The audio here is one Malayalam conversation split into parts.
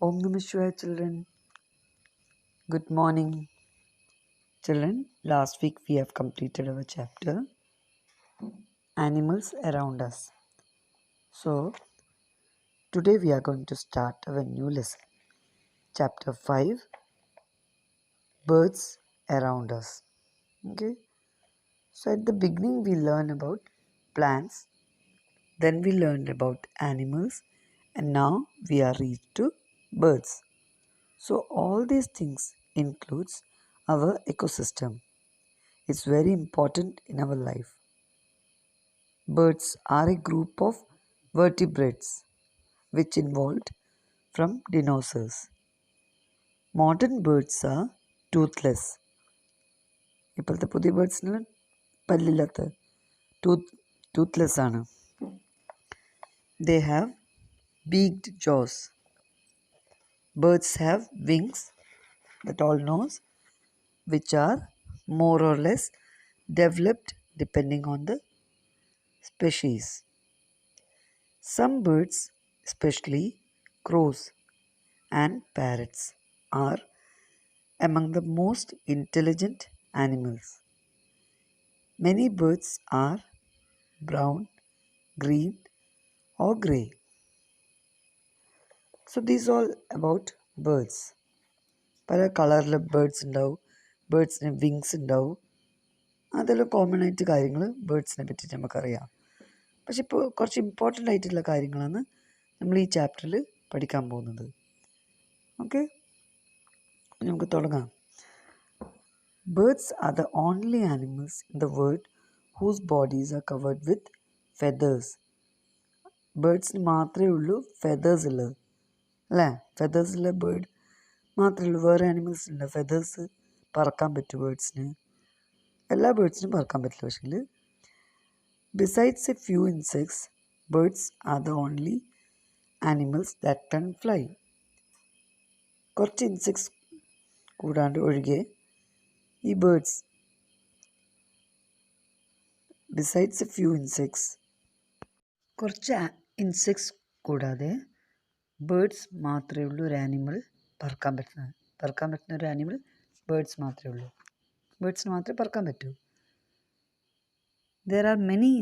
Om Namah Shivaya, children. Good morning, children. Last week we have completed our chapter Animals Around Us. So today we are going to start our new lesson, chapter 5, Birds Around Us. Okay. So at the beginning we learn about plants, then we learned about animals, and now we are reached to birds. So all these things includes our ecosystem. It's very important in our life. Birds are a group of vertebrates which evolved from dinosaurs. Modern birds are toothless. ഇപ്പോഴത്തെ പുതിയ ബേർഡ്സിന് പല്ലില്ലാത്ത toothless ആണ്. They have beaked jaws. Birds have wings that all knows, which are more or less developed depending on the species. Some birds, especially crows and parrots, are among the most intelligent animals. Many birds are brown, green, or grey. So these all about birds. പല കളറിൽ ബേർഡ്സ് ഉണ്ടാവും, ബേർഡ്സിന് വിങ്സ് ഉണ്ടാവും. അതെല്ലാം കോമൺ ആയിട്ട് കാര്യങ്ങൾ ബേർഡ്സിനെ പറ്റിയിട്ട് നമുക്കറിയാം. പക്ഷെ ഇപ്പോൾ കുറച്ച് ഇമ്പോർട്ടൻ്റ് ആയിട്ടുള്ള കാര്യങ്ങളാണ് നമ്മൾ ഈ ചാപ്റ്ററിൽ പഠിക്കാൻ പോകുന്നത്. ഓക്കെ, നമുക്ക് തുടങ്ങാം. Birds are the only animals in the world whose bodies are covered with feathers. ബേർഡ്സിന് മാത്രമേ ഉള്ളൂ ഫെദേഴ്സ് ഉള്ളത്, അല്ലേ? ഫെദേഴ്സ് ഉള്ള ബേർഡ് മാത്രമേ ഉള്ളൂ. വേറെ ആനിമൽസിനുണ്ട് ഫെദേഴ്സ്, പറക്കാൻ പറ്റും ബേർഡ്സിന്. എല്ലാ ബേർഡ്സിനും പറക്കാൻ പറ്റില്ല. പക്ഷേ besides a few insects, birds are the only animals that can fly. കുറച്ച് ഇൻസെക്ട്സ് കൂടാണ്ട് ഒഴികെ ഈ birds, besides A few insects, കുറച്ച് ഇൻസെക്ട്സ് കൂടാതെ ബേർഡ്സ് മാത്രമേ ഉള്ളൂ ഒരു ആനിമൽ പറക്കാൻ പറ്റുന്ന ഒരു ആനിമൽ ബേർഡ്സ് മാത്രമേ ഉള്ളൂ. ബേർഡ്സിന് മാത്രമേ പറക്കാൻ പറ്റൂ. There are many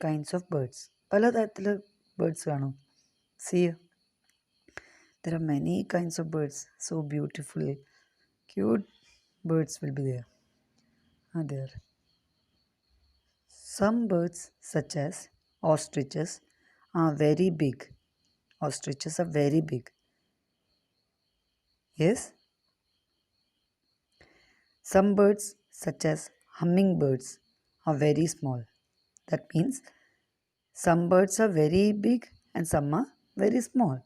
kinds of birds. പലതരത്തിലുള്ള ബേർഡ്സ് കാണും. See, there are many kinds of birds. So beautiful, cute birds will be there. Are there. Some birds, such as ostriches, are very big. Ostriches are very big. Yes. Some birds, such as hummingbirds, are very small. That means some birds are very big and some are very small.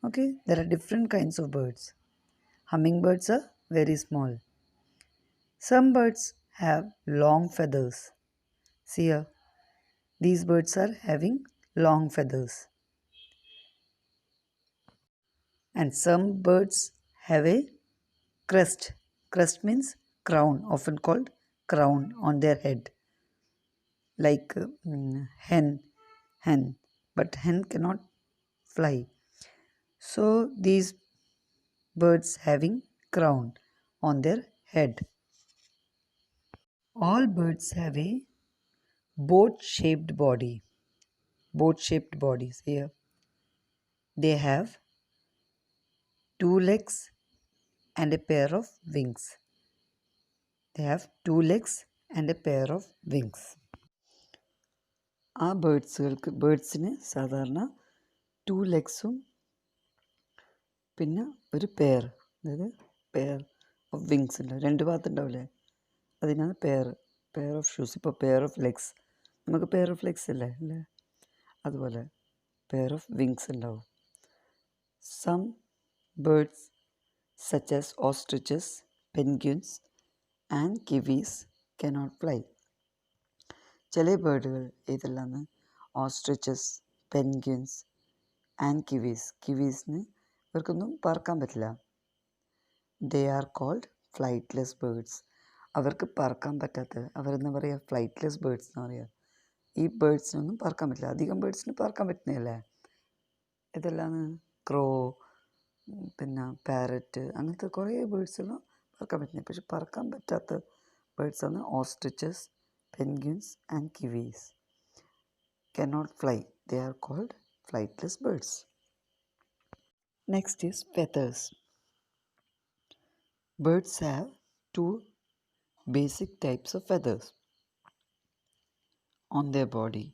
Okay, there are different kinds of birds. Hummingbirds are very small. Some birds have long feathers. See here, these birds are having long feathers. And some birds have a crest. Crest means crown, often called crown on their head. Like hen, but hen cannot fly. So these birds having crown on their head. All birds have a boat-shaped body. Boat-shaped bodies here. They have 2 legs and a pair of wings. They have 2 legs and a pair of wings. ആ ബേർഡ്സിന് സാധാരണ 2 ലെഗ്സും പിന്നെ ഒരു പെയർ, അതായത് പെയർ ഓഫ് വിങ്സ് ഉണ്ടാവും. 2 ഭാഗത്തുണ്ടാവില്ലേ, അതിനാണ് പെയർ ഓഫ് ഷൂസ്. ഇപ്പോൾ പെയർ ഓഫ് ലെഗ്സ്, നമുക്ക് പെയർ ഓഫ് ലെഗ്സ് അല്ലേ, അതുപോലെ പെയർ ഓഫ് വിങ്സ് ഉണ്ടാവും. Some birds such as ostriches, penguins and kiwis cannot fly. ചില ബേർഡുകൾ ഏതെല്ലാമാണ്? Ostriches, penguins and kiwis. കിവീസിന് ഇവർക്കൊന്നും പറക്കാൻ പറ്റില്ല. They are called flightless birds. അവർക്ക് പറക്കാൻ പറ്റാത്ത, അവരെന്താ പറയുക, ഫ്ലൈറ്റ്ലെസ് ബേർഡ്സ് എന്ന് പറയുക. ഈ ബേർഡ്സിനൊന്നും പറക്കാൻ പറ്റില്ല. അധികം ബേർഡ്സിന് പറക്കാൻ പറ്റുന്നതല്ലേ. ഇതെല്ലാം ക്രോ, പിന്നെ പാരറ്റ്, അങ്ങനത്തെ കുറേ ബേഡ്സെല്ലാം പറക്കാൻ പറ്റുന്നത്. പക്ഷെ പറക്കാൻ പറ്റാത്ത ബേഡ്സാണ് ostriches, penguins and kiwis. cannot fly. They are called flightless birds. Next is feathers. Birds have two basic types of feathers on their body.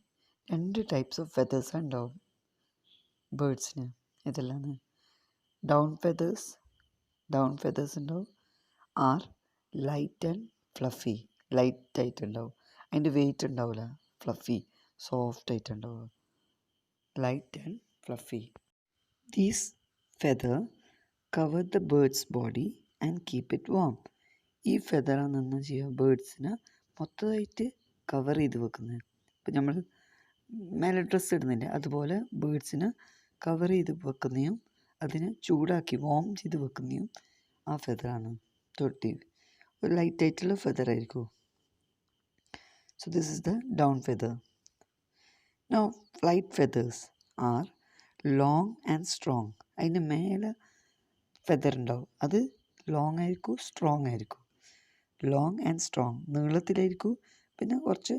രണ്ട് ടൈപ്സ് ഓഫ് ഫെതേഴ്സ് ഉണ്ടാവും ബേഡ്സിന്. ഇതെല്ലാം ഡൗൺ ഫെതേഴ്സ് ഉണ്ടാവും. Are light and fluffy. Light ആയിട്ട് ഉണ്ടാവും, അതിൻ്റെ വെയിറ്റ് ഉണ്ടാവില്ല. ഫ്ലഫി, സോഫ്റ്റ് ആയിട്ട് ഉണ്ടാവുക. Light and fluffy. These feather cover the bird's body and keep it warm. ഈ ഫെദറാണ് എന്താ ചെയ്യുക, ബേഡ്സിനെ മൊത്തമായിട്ട് കവർ ചെയ്ത് വെക്കുന്നത്. ഇപ്പം നമ്മൾ മേലെ ഡ്രസ്സ് ഇടുന്നില്ലേ, അതുപോലെ ബേഡ്സിനെ കവർ ചെയ്ത് വെക്കുന്നതും അതിനെ ചൂടാക്കി വാം ചെയ്ത് വെക്കുന്നതും ആ ഫെദറാണ്. ഒരു ലൈറ്റായിട്ടുള്ള ഫെദറായിരിക്കും. So this is the down feather. Now flight feathers are long and strong. അതിൻ്റെ മേലെ ഫെദർ ഉണ്ടാവും, അത് ലോങ് ആയിരിക്കും, സ്ട്രോങ് ആയിരിക്കും. ലോങ് ആൻഡ് സ്ട്രോങ്, നീളത്തിലായിരിക്കും, പിന്നെ കുറച്ച്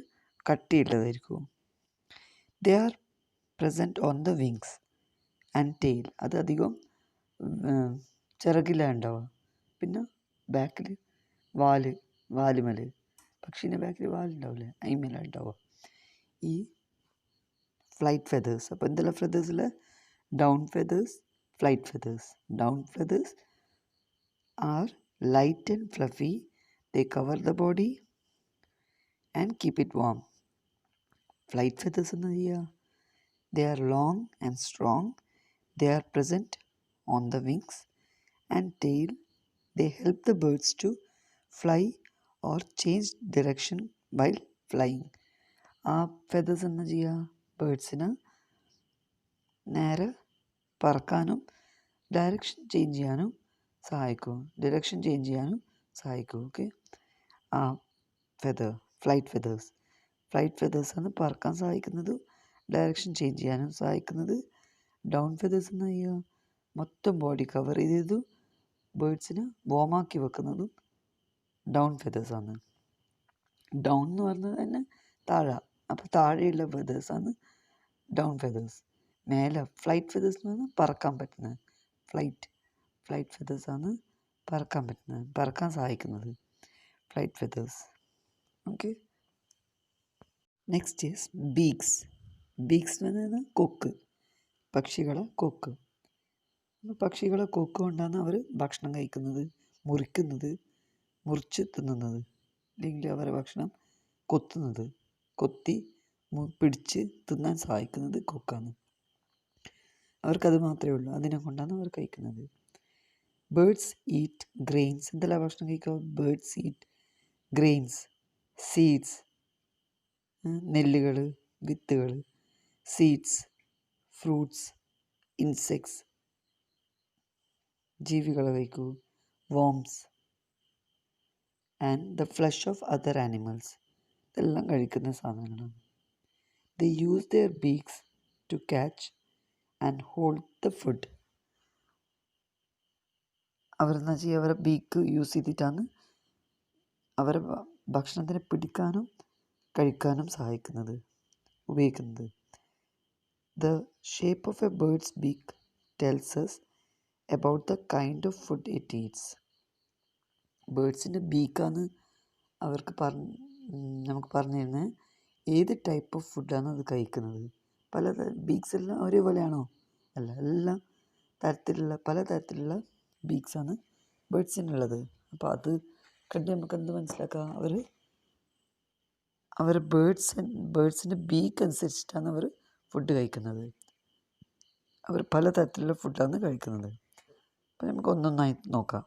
കട്ടിയുള്ളതായിരിക്കും. They are present on the wings and tail. അത് അധികം ചിറകിലാണ് ഉണ്ടാവുക. പിന്നെ ബാക്കിൽ വാലുമേൽ, പക്ഷീൻ്റെ ബാക്കിൽ വാലുണ്ടാവില്ലേ, അതിന്മേലാണ് ഉണ്ടാവുക ഈ ഫ്ലൈറ്റ് ഫെദേഴ്സ്. അപ്പോൾ എന്തെല്ലാം ഫെദേഴ്സിൽ down feathers, flight feathers. Down feathers are light and fluffy. They cover the body and keep it warm. Flight feathers enna cheya? They are long and strong. They are present on the wings and tail. They help the birds to fly or change direction while flying. ആ ഫെദേഴ്സ് എന്നാ ചെയ്യുക, ബേഡ്സിന് നേരെ പറക്കാനും ഡയറക്ഷൻ ചേഞ്ച് ചെയ്യാനും സഹായിക്കും. ഓക്കെ. ആ ഫ്ലൈറ്റ് ഫെദേഴ്സാണ് പറക്കാൻ സഹായിക്കുന്നത്, ഡയറക്ഷൻ ചേഞ്ച് ചെയ്യാനും സഹായിക്കുന്നത്. ഡൗൺ ഫെദേഴ്സ് എന്ന് ചെയ്യുക, മൊത്തം ബോഡി കവർ ചെയ്തു ബേഡ്സിന് വാമാക്കി വെക്കുന്നതും ഡൗൺ ഫെദേഴ്സാണ്. ഡൗൺ എന്ന് പറഞ്ഞത് തന്നെ താഴെ, അപ്പോൾ താഴെയുള്ള ഫെദേഴ്സാണ് ഡൗൺ ഫെദേഴ്സ്. മേലെ ഫ്ലൈറ്റ് ഫെദേഴ്സ് എന്ന് പറഞ്ഞാൽ പറക്കാൻ പറ്റുന്നത്. ഫ്ലൈറ്റ് ഫെദേഴ്സാണ് പറക്കാൻ സഹായിക്കുന്നത്, flight feathers. Okay. Next is beaks. Beaks എന്ന് പറയുന്നത് കൊക്ക്, പക്ഷികളെ കൊക്ക്. പക്ഷികളെ കൊക്ക് കൊണ്ടാണ് അവർ ഭക്ഷണം കഴിക്കുന്നത്, മുറിച്ച് തിന്നുന്നത്, അല്ലെങ്കിൽ അവരെ ഭക്ഷണം കൊത്തി പിടിച്ച് തിന്നാൻ സഹായിക്കുന്നത് കൊക്കാണ്. അവർക്കത് മാത്രമേ ഉള്ളൂ, അതിനെ കൊണ്ടാണ് അവർ കഴിക്കുന്നത്. Birds eat grains. എന്തെല്ലാം ഭക്ഷണം കഴിക്കുക? ബേർഡ്സ് ഈറ്റ് ഗ്രെയിൻസ്, സീഡ്സ്, നെല്ലുകൾ, വിത്തുകൾ, സീഡ്സ്, ഫ്രൂട്ട്സ്, ഇൻസെക്ട്സ്, ജീവികളെ കഴിക്കൂ, worms and the flesh of other animals. ഇതെല്ലാം കഴിക്കുന്ന സാധനങ്ങളാണ്. They use their beaks to catch and hold the food. അവരെന്താ ചെയ്യുക, അവരെ ബീക്ക് യൂസ് ചെയ്തിട്ടാണ് അവരെ ഭക്ഷണത്തിനെ പിടിക്കാനും കഴിക്കാനും ഉപയോഗിക്കുന്നത്. The shape of A birds beak tells us about the kind of food it eats. ബേർഡ്സിൻ്റെ ബീക്കാണ് നമുക്ക് പറഞ്ഞു തരുന്നത് ഏത് ടൈപ്പ് ഓഫ് ഫുഡാണ് അത് കഴിക്കുന്നത്. ബീക്സ് എല്ലാം ഒരേപോലെയാണോ? അല്ല, എല്ലാം പലതരത്തിലുള്ള ബീക്സാണ് ബേർഡ്സിനുള്ളത്. അപ്പോൾ അത് കണ്ട് നമുക്ക് എന്ത് മനസ്സിലാക്കാം, അവർ ബേർഡ്സിൻ്റെ ബീക്ക് അനുസരിച്ചിട്ടാണ് അവർ ഫുഡ് കഴിക്കുന്നത്. അവർ പലതരത്തിലുള്ള ഫുഡാണ് കഴിക്കുന്നത്. അപ്പോൾ നമുക്ക് ഒന്നൊന്നായി നോക്കാം.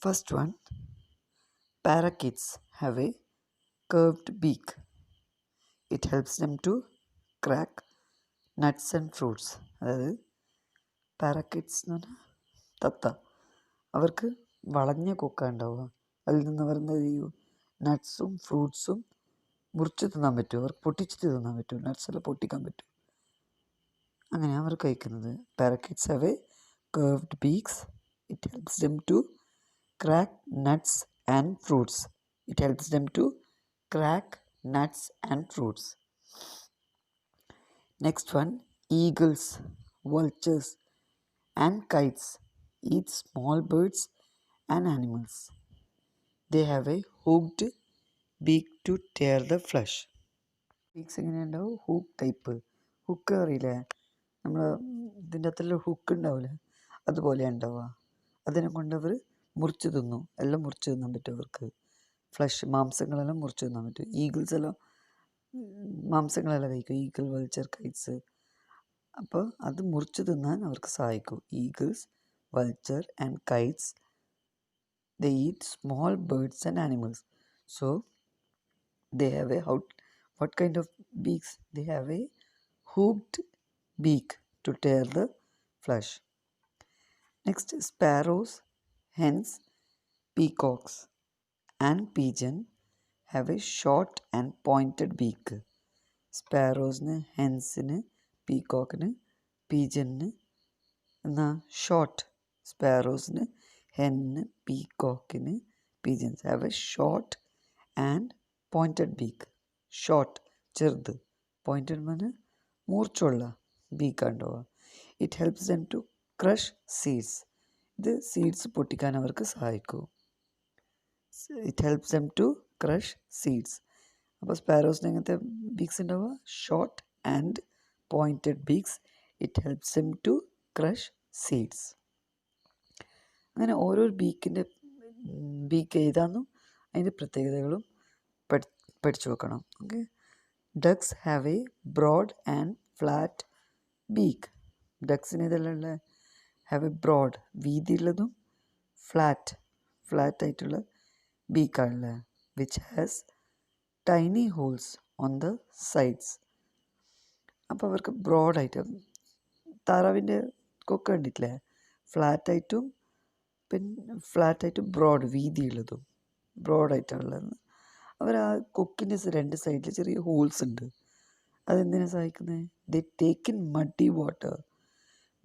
First one, parakeets have a curved beak. It helps them to crack nuts and fruits. അതായത് പാരക്കീറ്റ്സ് എന്ന് പറഞ്ഞാൽ തത്ത, അവർക്ക് വളഞ്ഞ കൊക്കാണ് ഉണ്ടാവുക. അതിൽ നിന്ന് അവർ എന്ത് ചെയ്യും, നട്ട്സും ഫ്രൂട്ട്സും മുറിച്ച് തിന്നാൻ പറ്റും, അവർക്ക് പൊട്ടിച്ചിട്ട് തിന്നാൻ പറ്റും, നട്ട്സെല്ലാം പൊട്ടിക്കാൻ പറ്റും. അങ്ങനെയാണ് അവർ കഴിക്കുന്നത്. Parakeets have a curved beaks. It helps them to crack nuts and fruits. It helps them to crack nuts and fruits. Next one, eagles, vultures, and kites eat small birds and animals. They have a hooked beak to tear the flesh. Beaks എങ്ങനെ ഉണ്ടാവും? Hook type. ഹുക്ക് അറിയില്ലേ, നമ്മൾ ഇതിൻ്റെ അകത്തുള്ള ഹുക്ക് ഉണ്ടാവില്ലേ, അതുപോലെയാണ് ഉണ്ടാവുക. അതിനെ കൊണ്ടവർ മുറിച്ച് തിന്നു, എല്ലാം മുറിച്ച് തിന്നാൻ പറ്റും അവർക്ക്. ഫ്ലഷ് മാംസങ്ങളെല്ലാം മുറിച്ച് തിന്നാൻ പറ്റും. ഈഗിൾസ് എല്ലാം മാംസങ്ങളെല്ലാം കഴിക്കും, ഈഗിൾ, വൾച്ചർ, കൈറ്റ്സ്. അപ്പോൾ അത് മുറിച്ച് തിന്നാൻ അവർക്ക് സഹായിക്കും. Eagles, vulture and Kites, they eat small birds and animals. So they have a what kind of beaks? They have a hooked beak to tear the flesh. Next, sparrows, hens, peacocks, and pigeon have a short and pointed beak. സ്പാരോസിന്, ഹെൻസിന്, പീകോക്കിന്, പീജന് എന്നാ ഷോർട്ട്. സ്പാരോസിന്, ഹെന്നിന്, പീകോക്കിന്, pigeons have a short and pointed beak. Short ചെറുത്, പോയിൻറ്റഡ് പറഞ്ഞാൽ മൂർച്ചുള്ള ബീക്കാണ്ടുപോവുക. It helps them to crush seeds. ഇത് സീഡ്സ് പൊട്ടിക്കാൻ അവർക്ക് സഹായിക്കും. It helps them to crush seeds. അപ്പോൾ സ്പാരോസിന് എങ്ങനത്തെ ബീക്സ് ഉണ്ടാവുക? Short and pointed beaks. It helps them to crush seeds. അങ്ങനെ ഓരോ ബീക്ക് ഏതാണെന്നും അതിൻ്റെ പ്രത്യേകതകളും പഠിച്ചു വെക്കണം. Okay. Ducks have a broad and flat beak. ഡക്സിന് ഇതെല്ലാം ഉള്ള ഹാവ് എ ബ്രോഡ്, വീതിയുള്ളതും, ഫ്ലാറ്റായിട്ടുള്ള ബീക്കാണുള്ളത്. Which has tiny holes on the sides. അപ്പോൾ അവർക്ക് ബ്രോഡായിട്ട്, താറാവിൻ്റെ കൊക്ക് കണ്ടിട്ടില്ലേ, ഫ്ലാറ്റായിട്ടും ബ്രോഡ്, വീതിയുള്ളതും ബ്രോഡായിട്ടുള്ളത്. അവർ ആ കൊക്കിൻ്റെ രണ്ട് സൈഡിൽ ചെറിയ ഹോൾസ് ഉണ്ട്. അതെന്തിനാണ് സഹായിക്കുന്നത്? They take in muddy water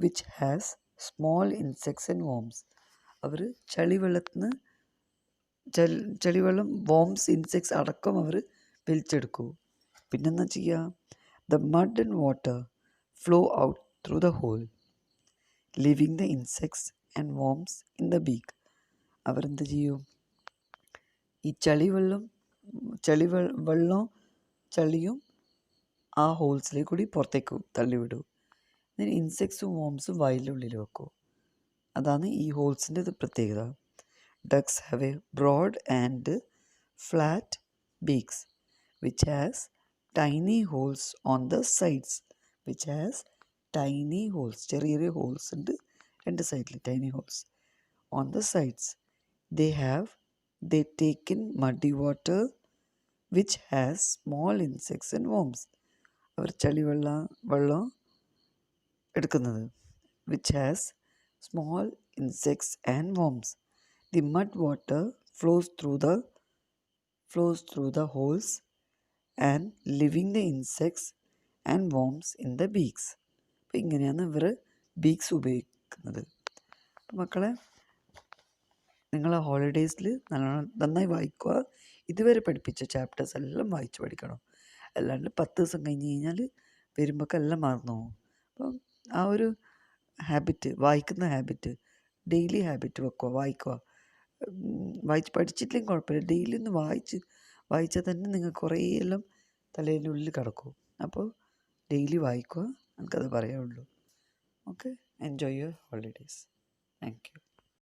which has small insects and worms. അവർ ചളിവെള്ളം, വോംസ്, ഇൻസെക്ട്സ് അടക്കം അവർ വലിച്ചെടുക്കും. പിന്നെന്താ ചെയ്യുക? The mud and water flow out through the hole, leaving the insects and worms in the beak. അവരെന്ത് ചെയ്യും? ഈ ചളിയും ആ ഹോൾസിലേക്ക് കൂടി പുറത്തേക്ക് തള്ളിവിടും. എന്നിട്ട് ഇൻസെക്ട്സും വോംസും വായിൻ്റെ ഉള്ളിൽ വെക്കും. അതാണ് ഈ ഹോൾസിൻ്റെ പ്രത്യേകത. Ducks have a broad and flat beaks which has tiny holes on the sides. ചെറിയ ചെറിയ ഹോൾസ് ഉണ്ട് രണ്ട് സൈഡിൽ, tiny holes on the sides. They take in muddy water which has small insects and worms. അവർ വെള്ളം എടുക്കുന്നത്, which has small insects and worms. The mud water flows through the holes and leaving the insects and worms in the beaks. അപ്പോൾ ഇങ്ങനെയാണ് ഇവർ ബീക്സ് ഉപയോഗിക്കുന്നത്. അപ്പോൾ മക്കളെ, നിങ്ങൾ ഹോളിഡേയ്സിൽ നന്നായി വായിക്കുക. ഇതുവരെ പഠിപ്പിച്ച ചാപ്റ്റേഴ്സ് എല്ലാം വായിച്ച് പഠിക്കണം. അല്ലാണ്ട് 10 ദിവസം കഴിഞ്ഞ് കഴിഞ്ഞാൽ വരുമ്പോഴൊക്കെ എല്ലാം മറന്നു പോകും. അപ്പം ആ ഒരു വായിക്കുന്ന ഹാബിറ്റ്, ഡെയിലി ഹാബിറ്റ് വെക്കുക. വായിച്ച് പഠിച്ചിട്ടില്ലെങ്കിൽ കുഴപ്പമില്ല, ഡെയിലി ഒന്ന് വായിച്ചാൽ തന്നെ നിങ്ങൾക്ക് കുറേ എല്ലാം തലയിൻ്റെ ഉള്ളിൽ കിടക്കും. അപ്പോൾ ഡെയിലി വായിക്കുക, എനിക്കത് പറയാനുള്ളൂ. Okay, enjoy your holidays. Thank you.